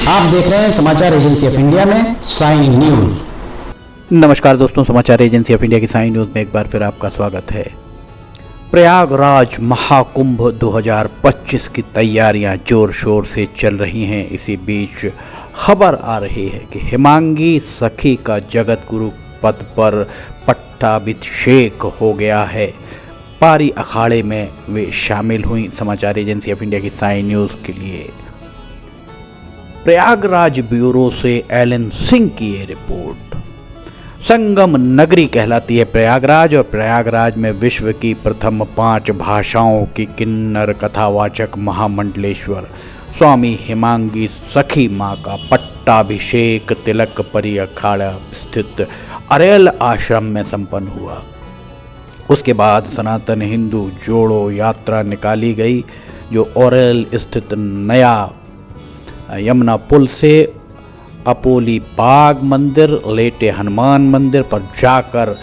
आप देख रहे हैं समाचार एजेंसी ऑफ इंडिया में साइन न्यूज। नमस्कार दोस्तों, समाचार एजेंसी ऑफ इंडिया की साइन न्यूज में एक बार फिर आपका स्वागत है। प्रयागराज महाकुंभ 2025 की तैयारियां जोर शोर से चल रही हैं। इसी बीच खबर आ रही है कि हिमांगी सखी का जगत गुरु पद पर पट्टाभिषेक हो गया है। पारी अखाड़े में वे शामिल हुई। समाचार एजेंसी ऑफ इंडिया की साइन न्यूज के लिए प्रयागराज ब्यूरो से एलन सिंह की ये रिपोर्ट। संगम नगरी कहलाती है प्रयागराज, और प्रयागराज में विश्व की प्रथम 5 भाषाओं की किन्नर कथावाचक महामंडलेश्वर स्वामी हिमांगी सखी माँ का पट्टाभिषेक तिलक परी अखाड़ा स्थित अरेल आश्रम में संपन्न हुआ। उसके बाद सनातन हिंदू जोड़ो यात्रा निकाली गई, जो ओरेल स्थित नया यमुना पुल से अपोली बाग मंदिर, लेटे हनुमान मंदिर पर जाकर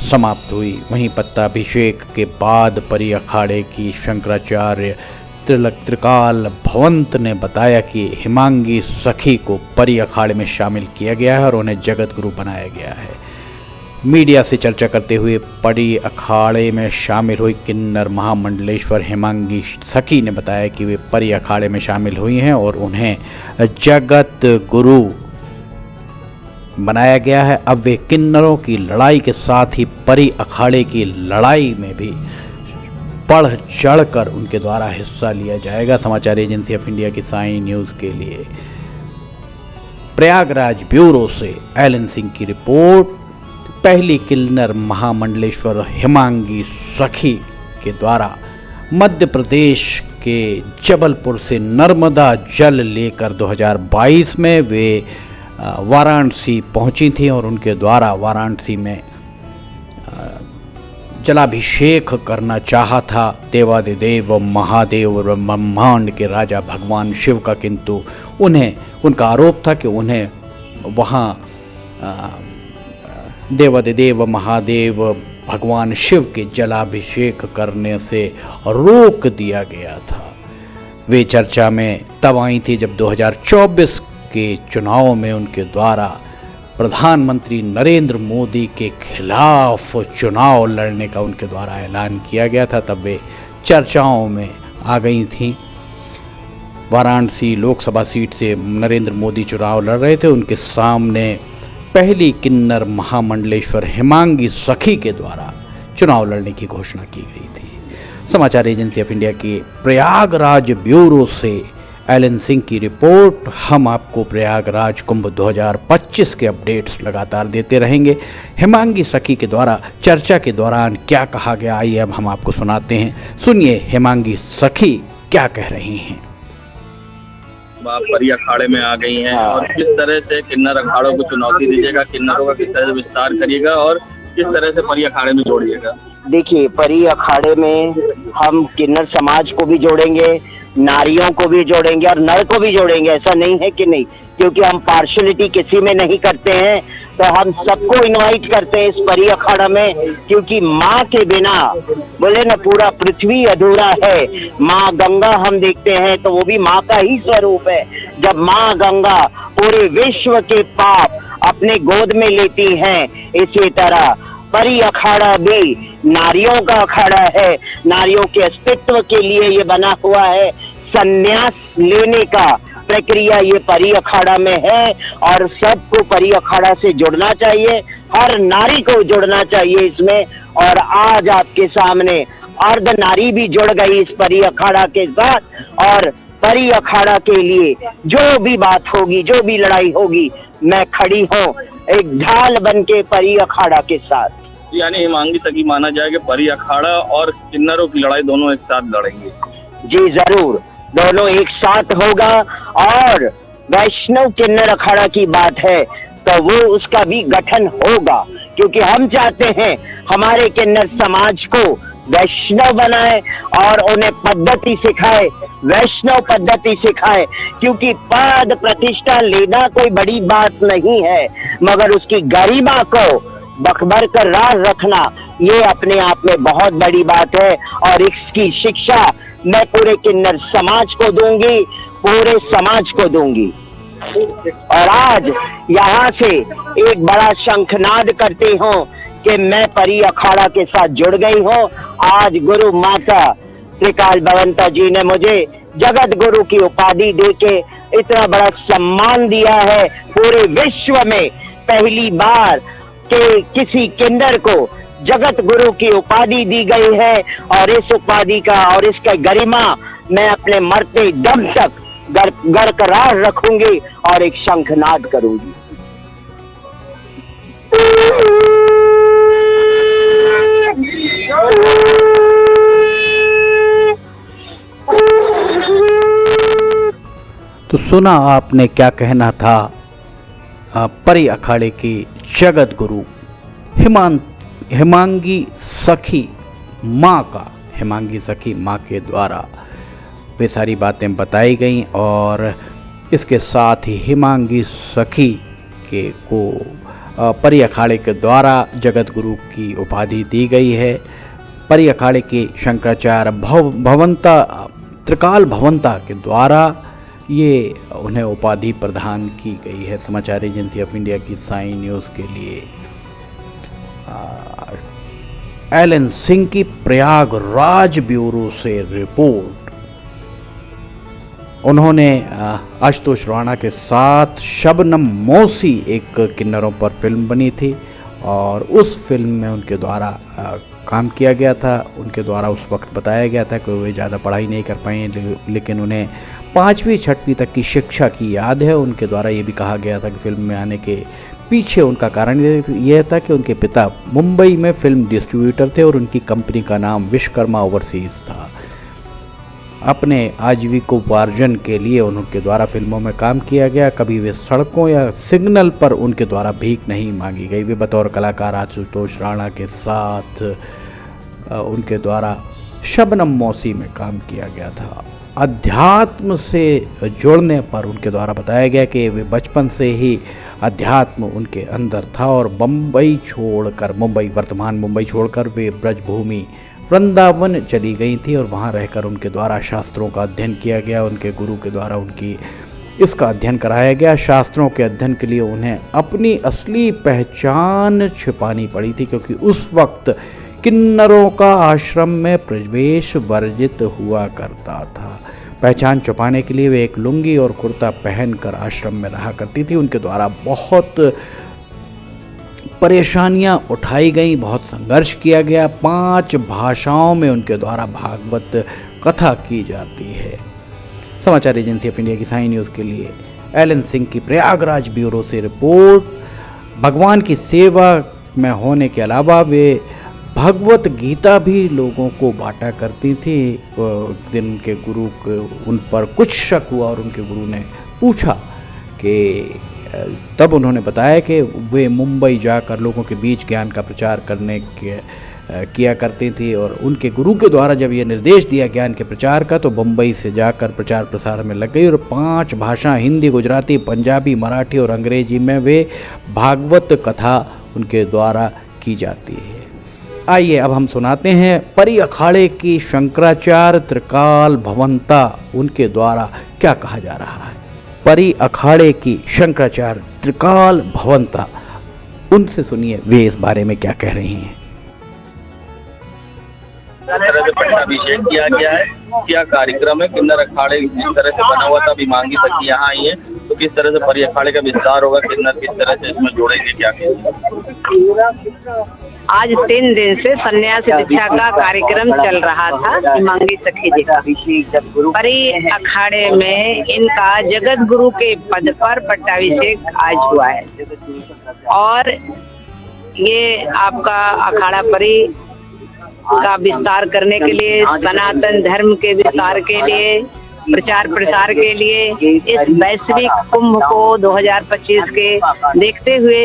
समाप्त हुई। वहीं पट्टाभिषेक के बाद परी अखाड़े की शंकराचार्य त्रिकाल भवंत ने बताया कि हिमांगी सखी को परी अखाड़े में शामिल किया गया है और उन्हें जगत गुरु बनाया गया है। मीडिया से चर्चा करते हुए परी अखाड़े में शामिल हुई किन्नर महामंडलेश्वर हिमांगी सखी ने बताया कि वे परी अखाड़े में शामिल हुई हैं और उन्हें जगत गुरु बनाया गया है। अब वे किन्नरों की लड़ाई के साथ ही परी अखाड़े की लड़ाई में भी बढ़ चढ़कर उनके द्वारा हिस्सा लिया जाएगा। समाचार एजेंसी ऑफ इंडिया की साइन न्यूज़ के लिए प्रयागराज ब्यूरो से एलन सिंह की रिपोर्ट। पहली किन्नर महामंडलेश्वर हिमांगी सखी के द्वारा मध्य प्रदेश के जबलपुर से नर्मदा जल लेकर 2022 में वे वाराणसी पहुंची थी और उनके द्वारा वाराणसी में जलाभिषेक करना चाहा था देवादिदेव महादेव और ब्रह्मांड के राजा भगवान शिव का, किंतु उनका आरोप था कि उन्हें वहाँ देवादिदेव महादेव भगवान शिव के जलाभिषेक करने से रोक दिया गया था। वे चर्चा में तब आई थी जब 2024 के चुनाव में उनके द्वारा प्रधानमंत्री नरेंद्र मोदी के खिलाफ चुनाव लड़ने का उनके द्वारा ऐलान किया गया था। तब वे चर्चाओं में आ गई थीं। वाराणसी लोकसभा सीट से नरेंद्र मोदी चुनाव लड़ रहे थे। उनके सामने पहली किन्नर महामंडलेश्वर हिमांगी सखी के द्वारा चुनाव लड़ने की घोषणा की गई थी। समाचार एजेंसी ऑफ इंडिया के प्रयागराज ब्यूरो से एलन सिंह की रिपोर्ट। हम आपको प्रयागराज कुंभ 2025 के अपडेट्स लगातार देते रहेंगे। हिमांगी सखी के द्वारा चर्चा के दौरान क्या कहा गया, आइए अब हम आपको सुनाते हैं। सुनिए हिमांगी सखी क्या कह रही हैं। आप परी अखाड़े में आ गई हैं और किस तरह से किन्नर अखाड़ों को चुनौती दीजिएगा, किन्नरों का किस तरह से विस्तार करिएगा और किस तरह से परी अखाड़े में जोड़िएगा। देखिए, परी अखाड़े में हम किन्नर समाज को भी जोड़ेंगे, नारियों को भी जोड़ेंगे और नर को भी जोड़ेंगे। ऐसा नहीं है कि नहीं, क्योंकि हम पार्शलिटी किसी में नहीं करते हैं, तो हम सबको इनवाइट करते हैं इस परी अखाड़ा में, क्योंकि माँ के बिना बोले ना पूरा पृथ्वी अधूरा है। माँ गंगा हम देखते हैं तो वो भी माँ का ही स्वरूप है। जब माँ गंगा पूरे विश्व के पाप अपने गोद में लेती हैं, इसी तरह परी अखाड़ा भी नारियों का अखाड़ा है। नारियों के अस्तित्व के लिए ये बना हुआ है। संन्यास लेने का प्रक्रिया ये परी अखाड़ा में है और सबको परी अखाड़ा से जुड़ना चाहिए। हर नारी को जुड़ना चाहिए इसमें। और आज आपके सामने अर्ध नारी भी जुड़ गई इस परी अखाड़ा के साथ। और परी अखाड़ा के लिए जो भी बात होगी, जो भी लड़ाई होगी, मैं खड़ी हूँ एक ढाल बन के परी अखाड़ा के साथ। यानी हिमांगी सखी माना जाए कि परी अखाड़ा और किन्नरों की लड़ाई दोनों एक साथ लड़ेंगे। जी जरूर, दोनों एक साथ होगा। और वैष्णव किन्नर अखाड़ा की बात है तो वो उसका भी गठन होगा, क्योंकि हम चाहते हैं हमारे किन्नर समाज को वैष्णव बनाए और उन्हें पद्धति सिखाए, वैष्णव पद्धति सिखाए। क्योंकि पद प्रतिष्ठा लेना कोई बड़ी बात नहीं है, मगर उसकी गरिमा को बरकरार रखना ये अपने आप में बहुत बड़ी बात है। और इसकी शिक्षा मैं पूरे किन्नर समाज को दूंगी, पूरे समाज को दूंगी। और आज यहाँ से एक बड़ा शंखनाद करती हूँ कि मैं परी अखाड़ा के साथ जुड़ गई हूँ। आज गुरु माता त्रिकाल भवंता जी ने मुझे जगत गुरु की उपाधि देके इतना बड़ा सम्मान दिया है। पूरे विश्व में पहली बार के किसी किन्नर को जगत गुरु की उपाधि दी गई है और इस उपाधि का और इसका गरिमा मैं अपने मरते दम तक बरकरार रखूंगी और एक शंखनाद करूंगी। तो सुना आपने क्या कहना था परी अखाड़े की जगत गुरु हिमांगी सखी माँ का, हिमांगी सखी माँ के द्वारा वे सारी बातें बताई गई और इसके साथ ही हिमांगी सखी के को परी अखाड़े के द्वारा जगत गुरु की उपाधि दी गई है। परी अखाड़े की शंकराचार्य भवंता त्रिकाल भवंता के द्वारा ये उन्हें उपाधि प्रदान की गई है। समाचार एजेंसी ऑफ इंडिया की साई न्यूज़ के लिए एलन सिंह की प्रयागराज ब्यूरो से रिपोर्ट। उन्होंने आशुतोष राणा के साथ शबनम मौसी एक किन्नरों पर फिल्म बनी थी और उस फिल्म में उनके द्वारा काम किया गया था। उनके द्वारा उस वक्त बताया गया था कि वे ज़्यादा पढ़ाई नहीं कर पाए, लेकिन उन्हें 5वीं 6वीं तक की शिक्षा की याद है। उनके द्वारा ये भी कहा गया था कि फिल्म में आने के पीछे उनका कारण यह था कि उनके पिता मुंबई में फिल्म डिस्ट्रीब्यूटर थे और उनकी कंपनी का नाम विश्वकर्मा ओवरसीज था। अपने आजीविकोपार्जन के लिए उनके द्वारा फिल्मों में काम किया गया। कभी वे सड़कों या सिग्नल पर उनके द्वारा भीख नहीं मांगी गई। वे बतौर कलाकार आशुतोष राणा के साथ उनके द्वारा शबनम मौसी में काम किया गया था। अध्यात्म से जोड़ने पर उनके द्वारा बताया गया कि वे बचपन से ही अध्यात्म उनके अंदर था और वर्तमान मुंबई छोड़कर वे ब्रजभूमि वृंदावन चली गई थी और वहाँ रहकर उनके द्वारा शास्त्रों का अध्ययन किया गया। उनके गुरु के द्वारा उनकी इसका अध्ययन कराया गया। शास्त्रों के अध्ययन के लिए उन्हें अपनी असली पहचान छिपानी पड़ी थी, क्योंकि उस वक्त किन्नरों का आश्रम में प्रवेश वर्जित हुआ करता था। पहचान छुपाने के लिए वे एक लुंगी और कुर्ता पहनकर आश्रम में रहा करती थी। उनके द्वारा बहुत परेशानियां उठाई गई, बहुत संघर्ष किया गया। 5 भाषाओं में उनके द्वारा भागवत कथा की जाती है। समाचार एजेंसी ऑफ इंडिया की साई न्यूज़ के लिए एलन सिंह की प्रयागराज ब्यूरो से रिपोर्ट। भगवान की सेवा में होने के अलावा वे भगवत गीता भी लोगों को बांटा करती थी। एक दिन उनके गुरु को उन पर कुछ शक हुआ और उनके गुरु ने पूछा कि तब उन्होंने बताया कि वे मुंबई जाकर लोगों के बीच ज्ञान का प्रचार किया करती थी और उनके गुरु के द्वारा जब ये निर्देश दिया ज्ञान के प्रचार का, तो मुंबई से जाकर प्रचार प्रसार में लग गई और 5 भाषा हिंदी, गुजराती, पंजाबी, मराठी और अंग्रेजी में वे भागवत कथा उनके द्वारा की जाती है। आइए अब हम सुनाते हैं परी अखाड़े की शंकराचार्य त्रिकाल भवंता, उनके द्वारा क्या कहा जा रहा है। परी अखाड़े की शंकराचार्य त्रिकाल भवंता, उनसे सुनिए वे इस बारे में क्या कह रही हैं। किस तरह से पट्टाभिषेक किया गया है, क्या कार्यक्रम है, किन्नर अखाड़े जिस तरह से बना हुआ था, अभी मांगी सखी यहाँ आई है, तो किस तरह से परी अखाड़े का विस्तार होगा, किन्नर किस तरह से इसमें जोड़ेंगे, क्या आज 3 दिन से सन्यासी दीक्षा का कार्यक्रम चल रहा था हिमांगी सखी जी का। परी अखाड़े में इनका जगत गुरु के पद पर पट्टाभिषेक आज हुआ है और ये आपका अखाड़ा परी का विस्तार करने के लिए, सनातन धर्म के विस्तार के लिए, प्रचार प्रसार के लिए, इस वैश्विक कुंभ को 2025 के देखते हुए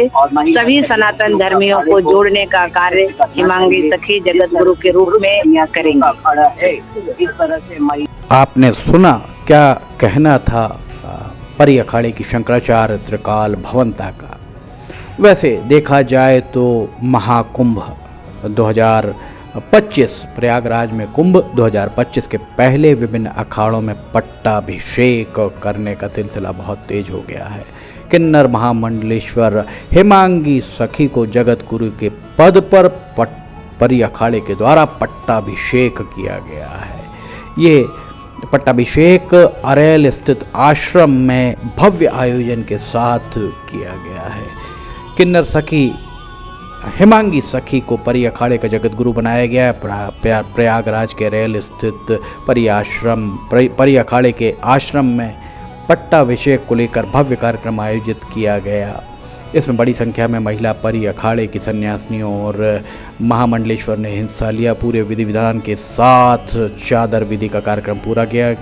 सभी सनातन धर्मियों को जोड़ने का कार्य हिमांगी सखी जगत गुरु के रूप में करेंगे। इस तरह से आपने सुना क्या कहना था परी अखाड़े की शंकराचार्य त्रिकाल भवंता का। वैसे देखा जाए तो महाकुंभ 2025 प्रयागराज में कुंभ 2025 के पहले विभिन्न अखाड़ों में पट्टाभिषेक करने का सिलसिला बहुत तेज हो गया है। किन्नर महामंडलेश्वर हेमांगी सखी को जगत गुरु के पद पर परी अखाड़े के द्वारा पट्टाभिषेक किया गया है। ये पट्टाभिषेक अरेल स्थित आश्रम में भव्य आयोजन के साथ किया गया है। किन्नर सखी हेमांगी सखी को परी अखाड़े का जगत गुरु बनाया गया है। प्रयागराज के अरेल स्थित परी अखाड़े के आश्रम में पट्टाभिषेक को लेकर भव्य कार्यक्रम आयोजित किया गया। इसमें बड़ी संख्या में महिला परी अखाड़े की सन्यासिनियों और महामंडलेश्वर ने हिस्सा लिया। पूरे विधि विधान के साथ चादर विधि का कार्यक्रम पूरा किया।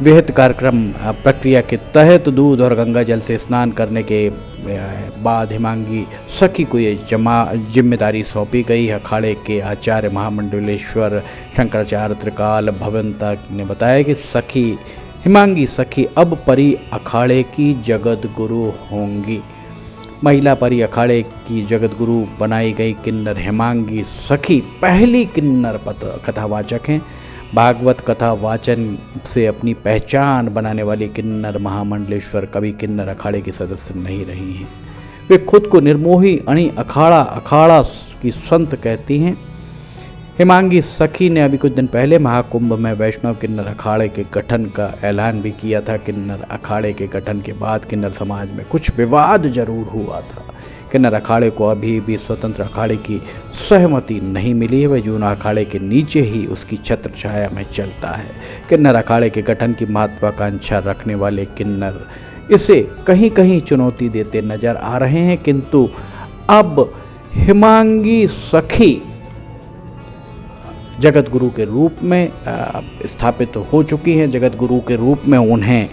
विहित कार्यक्रम प्रक्रिया के तहत दूध और गंगा जल से स्नान करने के बाद हेमांगी सखी को ये जिम्मेदारी सौंपी गई। अखाड़े के आचार्य महामंडलेश्वर शंकराचार्य त्रिकाल भवंता ने बताया कि हेमांगी सखी अब परी अखाड़े की जगत गुरु होंगी। महिला परी अखाड़े की जगत गुरु बनाई गई किन्नर हेमांगी सखी पहली किन्नर कथावाचक हैं। भागवत कथा वाचन से अपनी पहचान बनाने वाली किन्नर महामंडलेश्वर कभी किन्नर अखाड़े की सदस्य नहीं रही हैं। वे खुद को निर्मोही अणी अखाड़ा की संत कहती हैं। हेमांगी सखी ने अभी कुछ दिन पहले महाकुंभ में वैष्णव किन्नर अखाड़े के गठन का ऐलान भी किया था। किन्नर अखाड़े के गठन के बाद किन्नर समाज में कुछ विवाद जरूर हुआ था। किन्नर अखाड़े को अभी भी स्वतंत्र अखाड़े की सहमति नहीं मिली है। वह जूना अखाड़े के नीचे ही उसकी छत्र छाया में चलता है। किन्नर अखाड़े के गठन की महत्वाकांक्षा रखने वाले किन्नर इसे कहीं कहीं चुनौती देते नजर आ रहे हैं, किंतु अब हेमांगी सखी जगत गुरु के रूप में स्थापित हो चुकी हैं। जगत गुरु के रूप में उन्हें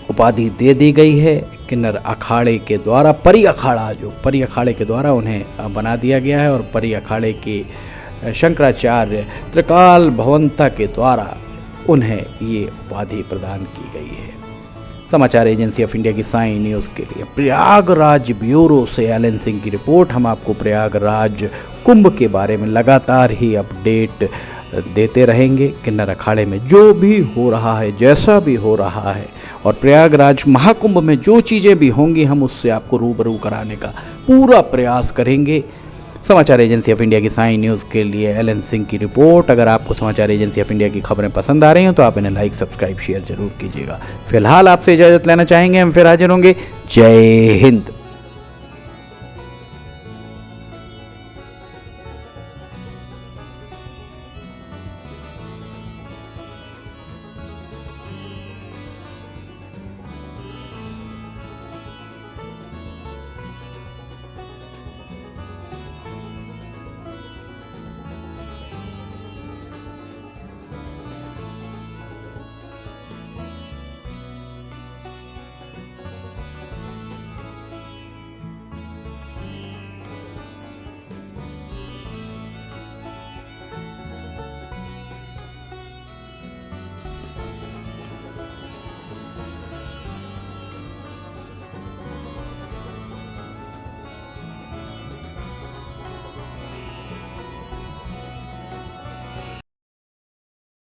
उपाधि दे दी गई है। किन्नर अखाड़े के द्वारा परी अखाड़े के द्वारा उन्हें बना दिया गया है और परी अखाड़े के शंकराचार्य त्रिकाल भवंता के द्वारा उन्हें ये उपाधि प्रदान की गई है। समाचार एजेंसी ऑफ इंडिया की साई न्यूज़ के लिए प्रयागराज ब्यूरो से एलन सिंह की रिपोर्ट। हम आपको प्रयागराज कुंभ के बारे में लगातार ही अपडेट देते रहेंगे। किन्नर अखाड़े में जो भी हो रहा है, जैसा भी हो रहा है, और प्रयागराज महाकुंभ में जो चीज़ें भी होंगी, हम उससे आपको रूबरू कराने का पूरा प्रयास करेंगे। समाचार एजेंसी ऑफ इंडिया की साई न्यूज़ के लिए एलन सिंह की रिपोर्ट। अगर आपको समाचार एजेंसी ऑफ इंडिया की खबरें पसंद आ रही हैं तो आप इन्हें लाइक, सब्सक्राइब, शेयर जरूर कीजिएगा। फिलहाल आपसे इजाज़त लेना चाहेंगे, हम फिर हाजिर होंगे। जय हिंद।